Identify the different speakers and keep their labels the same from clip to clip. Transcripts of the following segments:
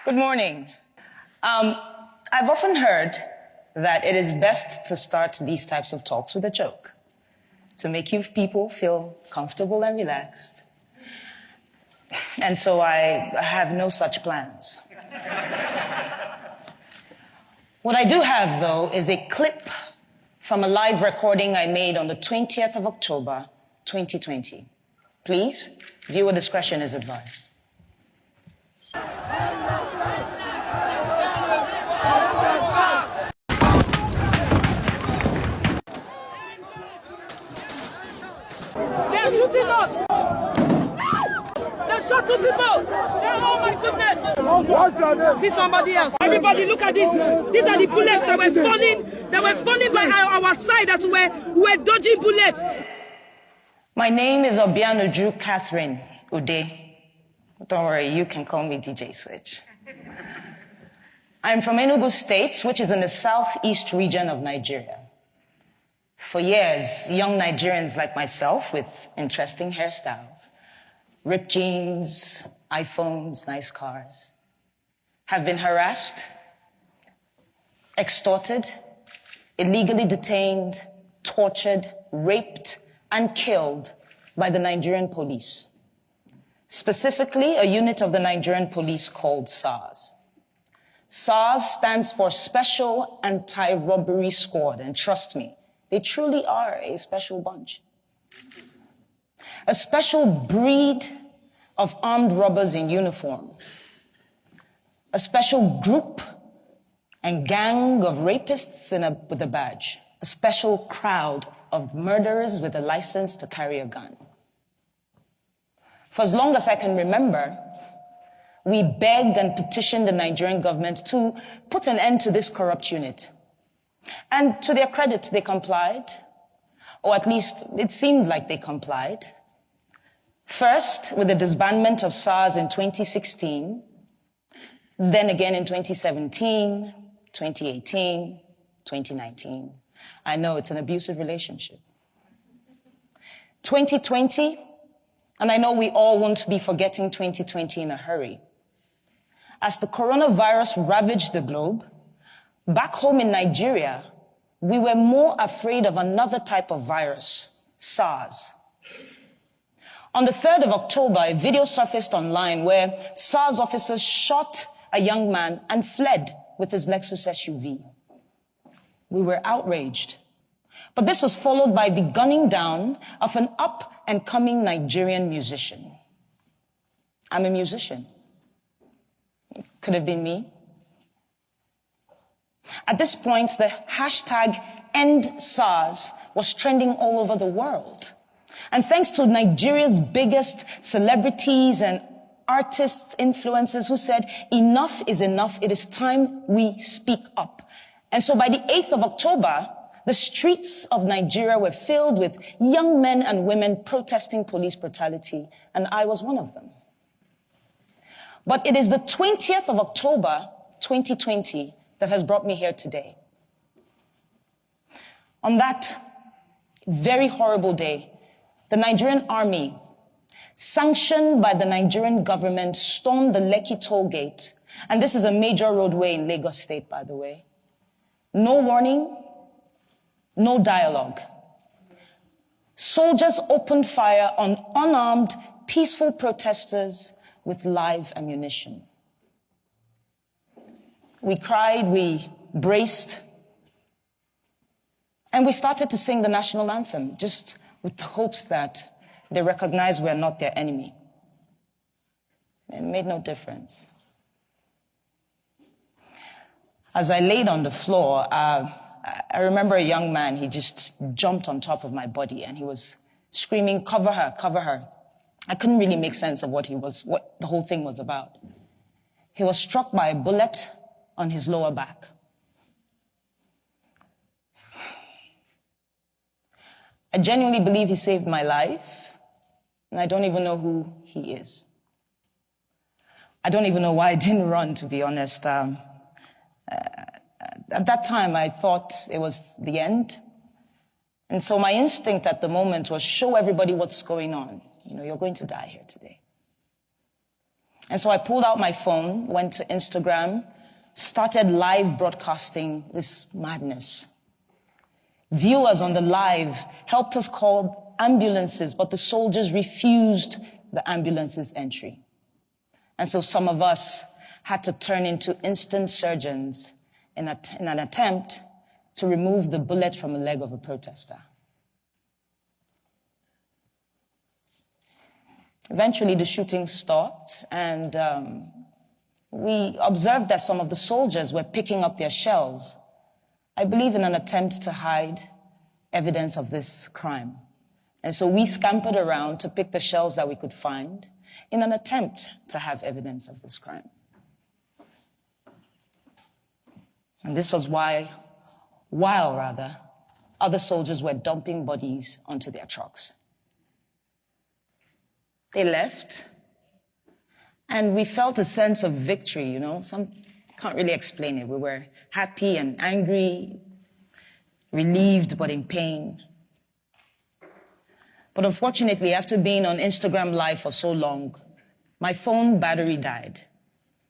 Speaker 1: Good morning. I've often heard that it is best to start these types of talks with a joke to make you people feel comfortable and relaxed. And so I have no such plans. What I do have, though, is a clip from a live recording I made on the 20th of October, 2020. Please, viewer discretion is advised.
Speaker 2: They're shooting us! They're shot two people! Oh my goodness!
Speaker 3: What's your name?
Speaker 2: See somebody else. Everybody look at this. These are the bullets that were falling by our side that were dodging bullets.
Speaker 1: My name is Obianuju Catherine Ude. Don't worry, you can call me DJ Switch. I'm from Enugu State, which is in the southeast region of Nigeria. For years, young Nigerians like myself with interesting hairstyles, ripped jeans, iPhones, nice cars, have been harassed, extorted, illegally detained, tortured, raped, and killed by the Nigerian police. Specifically, a unit of the Nigerian police called SARS. SARS stands for Special Anti-Robbery Squad, and trust me, they truly are a special bunch. A special breed of armed robbers in uniform. A special group and gang of rapists with a badge. A special crowd of murderers with a license to carry a gun. For as long as I can remember, we begged and petitioned the Nigerian government to put an end to this corrupt unit. And to their credit, they complied, or at least it seemed like they complied. First, with the disbandment of SARS in 2016, then again in 2017, 2018, 2019. I know it's an abusive relationship. 2020, and I know we all won't be forgetting 2020 in a hurry. As the coronavirus ravaged the globe, back home in Nigeria, we were more afraid of another type of virus, SARS. On the 3rd of October, a video surfaced online where SARS officers shot a young man and fled with his Lexus SUV. We were outraged. But this was followed by the gunning down of an up-and-coming Nigerian musician. I'm a musician. Could have been me. At this point, the hashtag #EndSARS was trending all over the world. And thanks to Nigeria's biggest celebrities and artists, influencers who said, enough is enough, it is time we speak up. And so by the 8th of October, the streets of Nigeria were filled with young men and women protesting police brutality, and I was one of them. But it is the 20th of October, 2020, that has brought me here today. On that very horrible day, the Nigerian army, sanctioned by the Nigerian government, stormed the Lekki toll gate. And this is a major roadway in Lagos State, by the way. No warning, no dialogue. Soldiers opened fire on unarmed, peaceful protesters with live ammunition. We cried, we braced, and we started to sing the national anthem, just with the hopes that they recognize we're not their enemy. It made no difference. As I laid on the floor, I remember a young man, he just jumped on top of my body and he was screaming, "Cover her, cover her." I couldn't really make sense of what the whole thing was about. He was struck by a bullet on his lower back. I genuinely believe he saved my life, and I don't even know who he is. I don't even know why I didn't run, to be honest. At that time, I thought it was the end. And so my instinct at the moment was show everybody what's going on. You know, you're going to die here today. And so I pulled out my phone, went to Instagram, started live broadcasting this madness. Viewers on the live helped us call ambulances, but the soldiers refused the ambulance's entry. And so some of us had to turn into instant surgeons in an attempt to remove the bullet from the leg of a protester. Eventually, the shooting stopped, and we observed that some of the soldiers were picking up their shells, I believe in an attempt to hide evidence of this crime. And so we scampered around to pick the shells that we could find in an attempt to have evidence of this crime. And this was while other soldiers were dumping bodies onto their trucks. They left, and we felt a sense of victory, Some can't really explain it. We were happy and angry, relieved but in pain. But unfortunately, after being on Instagram Live for so long, my phone battery died.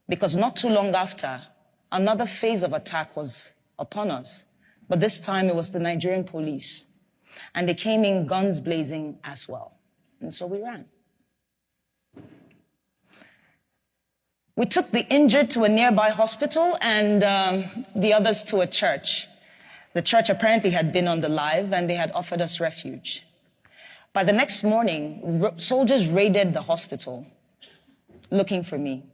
Speaker 1: Because not too long after, another phase of attack was upon us. But this time it was the Nigerian police. And they came in guns blazing as well. And so we ran. We took the injured to a nearby hospital and the others to a church. The church apparently had been on the live and they had offered us refuge. By the next morning, soldiers raided the hospital looking for me.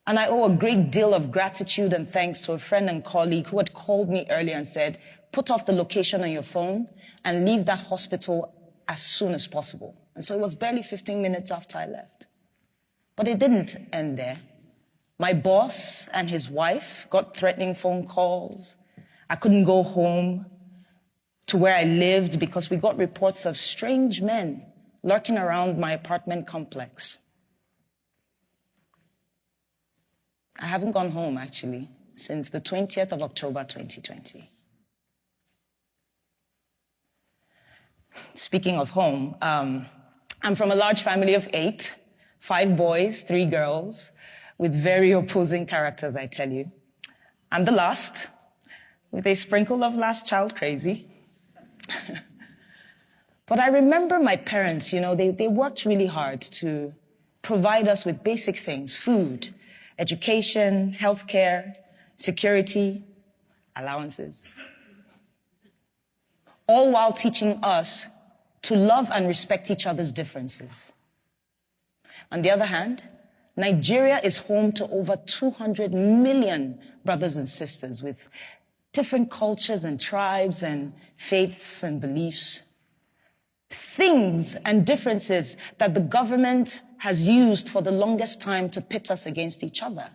Speaker 1: And I owe a great deal of gratitude and thanks to a friend and colleague who had called me earlier and said, put off the location on your phone and leave that hospital as soon as possible. And so it was barely 15 minutes after I left. But it didn't end there. My boss and his wife got threatening phone calls. I couldn't go home to where I lived because we got reports of strange men lurking around my apartment complex. I haven't gone home, actually, since the 20th of October, 2020. Speaking of home, I'm from a large family of 8. 5 boys, 3 girls, with very opposing characters, I tell you. I'm the last, with a sprinkle of last child crazy. But I remember my parents, they worked really hard to provide us with basic things: food, education, healthcare, security, allowances. All while teaching us to love and respect each other's differences. On the other hand, Nigeria is home to over 200 million brothers and sisters with different cultures and tribes and faiths and beliefs. Things and differences that the government has used for the longest time to pit us against each other.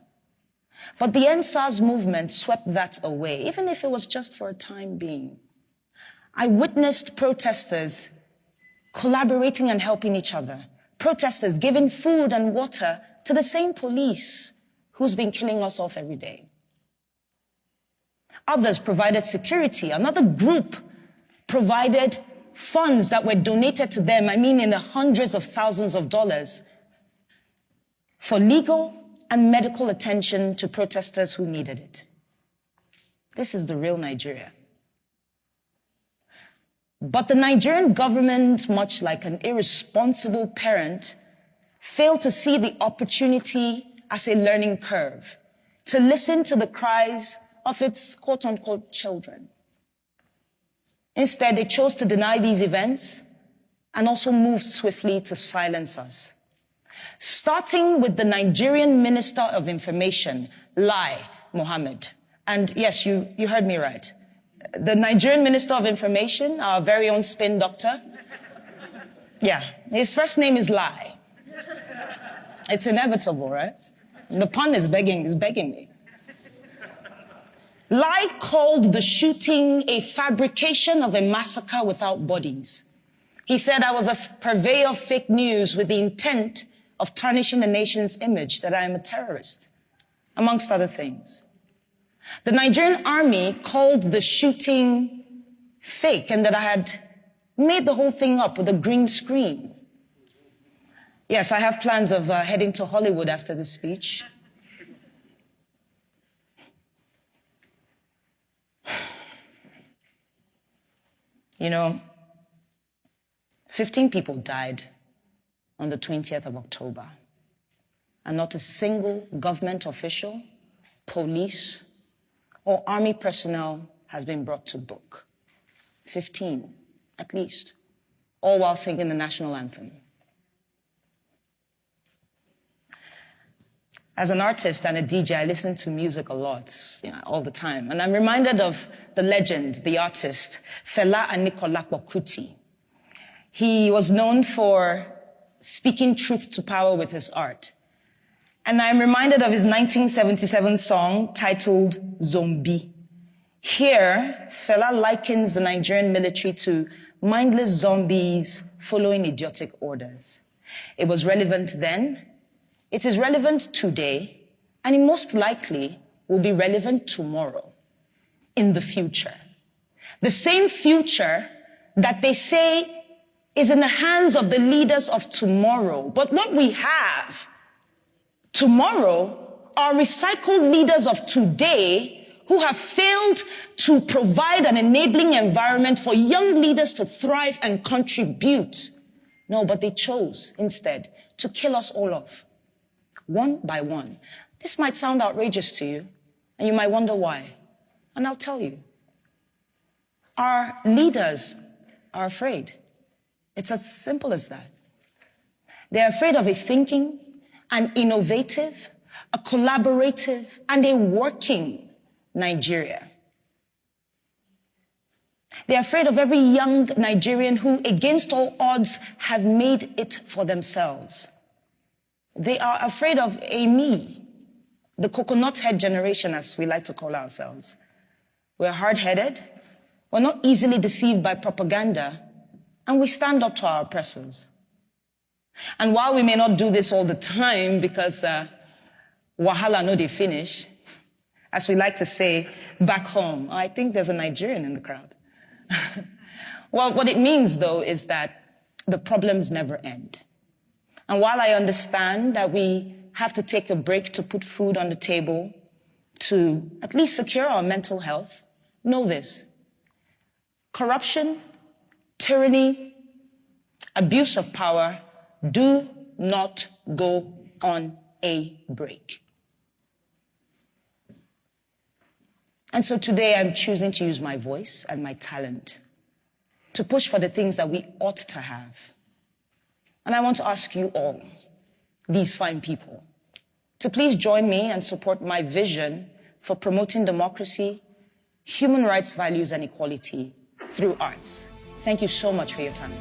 Speaker 1: But the EndSARS movement swept that away, even if it was just for a time being. I witnessed protesters collaborating and helping each other. Protesters giving food and water to the same police who's been killing us off every day. Others provided security. Another group provided funds that were donated to them, in the hundreds of thousands of dollars, for legal and medical attention to protesters who needed it. This is the real Nigeria. But the Nigerian government, much like an irresponsible parent, failed to see the opportunity as a learning curve, to listen to the cries of its quote-unquote children. Instead, they chose to deny these events and also moved swiftly to silence us. Starting with the Nigerian Minister of Information, Lai Mohammed. And yes, you heard me right. The Nigerian Minister of Information, our very own spin doctor. Yeah, his first name is Lai. It's inevitable, right? And the pun is begging me. Lai called the shooting a fabrication of a massacre without bodies. He said I was a purveyor of fake news with the intent of tarnishing the nation's image, that I am a terrorist, amongst other things. The Nigerian army called the shooting fake and that I had made the whole thing up with a green screen. Yes, I have plans of heading to Hollywood after this speech. You know, 15 people died on the 20th of October, and not a single government official, police, or army personnel has been brought to book. 15, at least, all while singing the national anthem. As an artist and a DJ, I listen to music a lot, all the time. And I'm reminded of the legend, the artist, Fela Anikulapo Kuti. He was known for speaking truth to power with his art. And I'm reminded of his 1977 song titled Zombie. Here, Fela likens the Nigerian military to mindless zombies following idiotic orders. It was relevant then, it is relevant today, and it most likely will be relevant tomorrow, in the future. The same future that they say is in the hands of the leaders of tomorrow. But what we have tomorrow are recycled leaders of today who have failed to provide an enabling environment for young leaders to thrive and contribute. No, but they chose instead to kill us all off, one by one. This might sound outrageous to you, and you might wonder why. And I'll tell you. Our leaders are afraid. It's as simple as that. They're afraid of a thinking, an innovative, a collaborative, and a working Nigeria. They're afraid of every young Nigerian who, against all odds, have made it for themselves. They are afraid of a me, the coconut head generation, as we like to call ourselves. We're hard-headed, we're not easily deceived by propaganda, and we stand up to our oppressors. And while we may not do this all the time because wahala no dey finish, as we like to say back home, I think there's a Nigerian in the crowd. Well, what it means, though, is that the problems never end. And while I understand that we have to take a break to put food on the table, to at least secure our mental health, know this. Corruption, tyranny, abuse of power do not go on a break. And so today I'm choosing to use my voice and my talent to push for the things that we ought to have. And I want to ask you all, these fine people, to please join me and support my vision for promoting democracy, human rights values, and equality through arts. Thank you so much for your time.